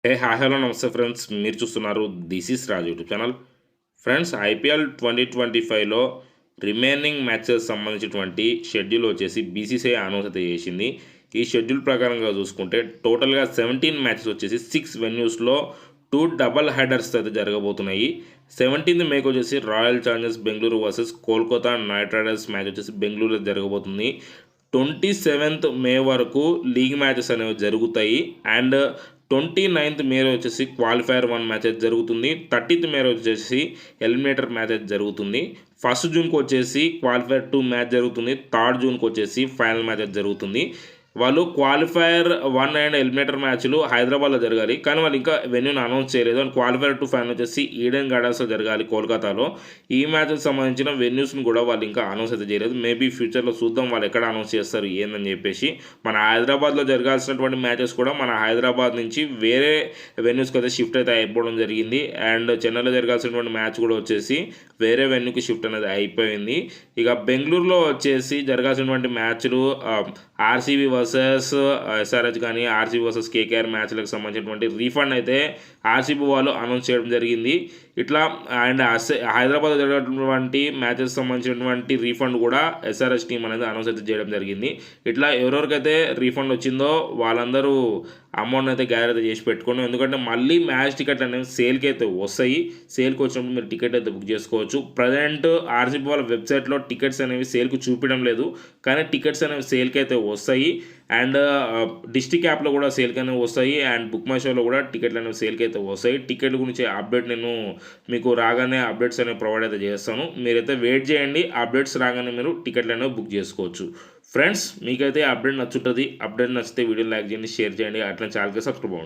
Hi hello నమస్తే friends, మీరు చూస్తున్నారు this is Raj YouTube channel. Friends, IPL 2025లో రిమైనింగ్ మ్యాచెస్ సంబంధించినటువంటి షెడ్యూల్ వచ్చేసి బీసీసీఐ అనౌన్స్ అయితే చేసింది. ఈ షెడ్యూల్ ప్రకారంగా చూసుకుంటే టోటల్గా 17 మ్యాచెస్ వచ్చేసి 6 వెన్యూస్లో 2 డబల్ హెడర్స్ అయితే జరగబోతున్నాయి. 17th మేకి వచ్చేసి royal Challengers Bengaluru versus Kolkata night riders match వచ్చేసి బెంగళూరులో జరగబోతుంది. 27th మే వరకు లీగ్ మ్యాచెస్ అనేవి జరుగుతాయి. అండ్ 29th మే వచ్చేసి క్వాలిఫైర్ 1 మ్యాచ్ జరుగుతుంది. 30th మే వచ్చేసి ఎలిమినేటర్ మ్యాచ్ జరుగుతుంది. 1 జూన్కి వచ్చేసి క్వాలిఫైర్ 2 మ్యాచ్ జరుగుతుంది. 3 జూన్కి వచ్చేసి ఫైనల్ మ్యాచ్ జరుగుతుంది. వాళ్ళు క్వాలిఫైర్ 1 అండ్ ఎలిమినేటర్ మ్యాచ్లు హైదరాబాద్లో జరగాలి, కానీ వాళ్ళు ఇంకా వెన్యూని అనౌన్స్ చేయలేదు. అండ్ క్వాలిఫైర్ 2 ఫైనల్ వచ్చేసి ఈడెన్ గార్డెన్స్లో జరగాలి కోల్కతాలో. ఈ మ్యాచ్కి సంబంధించిన వెన్యూస్ని కూడా వాళ్ళు ఇంకా అనౌన్స్ అయితే చేయలేదు. మేబీ ఫ్యూచర్లో చూద్దాం వాళ్ళు ఎక్కడ అనౌన్స్ చేస్తారు ఏందని చెప్పేసి. మన హైదరాబాద్లో జరగాల్సినటువంటి మ్యాచెస్ కూడా మన హైదరాబాద్ నుంచి వేరే వెన్యూస్కి అయితే షిఫ్ట్ అయితే అయిపోవడం జరిగింది. అండ్ చెన్నైలో జరగాల్సినటువంటి మ్యాచ్ కూడా వచ్చేసి వేరే వెన్యూకి షిఫ్ట్ అనేది అయిపోయింది. ఇక బెంగళూరులో వచ్చేసి జరగాల్సినటువంటి మ్యాచ్లు ఆర్సీబీ వర్సెస్ ఎస్ఆర్హెచ్ కానీ ఆర్సీబీ వర్సెస్ కేకేఆర్ మ్యాచ్లకు సంబంధించినటువంటి రీఫండ్ అయితే ఆర్సీబీ వాళ్ళు అనౌన్స్ చేయడం జరిగింది. ఇట్లా అండ్ హైదరాబాద్లో జరిగినటువంటి మ్యాచెస్ సంబంధించినటువంటి రీఫండ్ కూడా ఎస్ఆర్హెచ్ టీం అనేది అనౌన్స్ అయితే చేయడం జరిగింది. ఇట్లా ఎవరెవరికైతే రీఫండ్ వచ్చిందో వాళ్ళందరూ అమౌంట్ అయితే గ్యాదర్ అయితే చేసి పెట్టుకోండి. ఎందుకంటే మళ్ళీ మ్యాచ్ టికెట్లు అనేవి సేల్కి అయితే వస్తాయి. సేల్కి వచ్చినప్పుడు మీరు టికెట్ అయితే బుక్ చేసుకోవచ్చు. ప్రజెంట్ ఆర్సీబీ వాళ్ళ వెబ్సైట్లో టికెట్స్ అనేవి సేల్కి చూపించడం లేదు, కానీ టికెట్స్ అనేవి సేల్కి అయితే వస్తాయి. అండ్ డిస్ట్రిక్ట్ యాప్లో కూడా సేల్కి అనేవి వస్తాయి. అండ్ బుక్ మై షోలో కూడా టికెట్లు అనేవి సేల్కి అయితే వస్తాయి. టికెట్ గురించి అప్డేట్ నేను మీకు రాగానే అప్డేట్స్ అనేవి ప్రొవైడ్ అయితే చేస్తాను. మీరైతే వెయిట్ చేయండి. అప్డేట్స్ రాగానే మీరు టికెట్లు అనేవి బుక్ చేసుకోవచ్చు. ఫ్రెండ్స్, మీకైతే అప్డేట్ నచ్చుంటుంది. అప్డేట్ నచ్చితే వీడియో లైక్ చేయండి, షేర్ చేయండి, అట్లా ఛానల్కి సబ్స్క్రైబ్ అవ్వండి.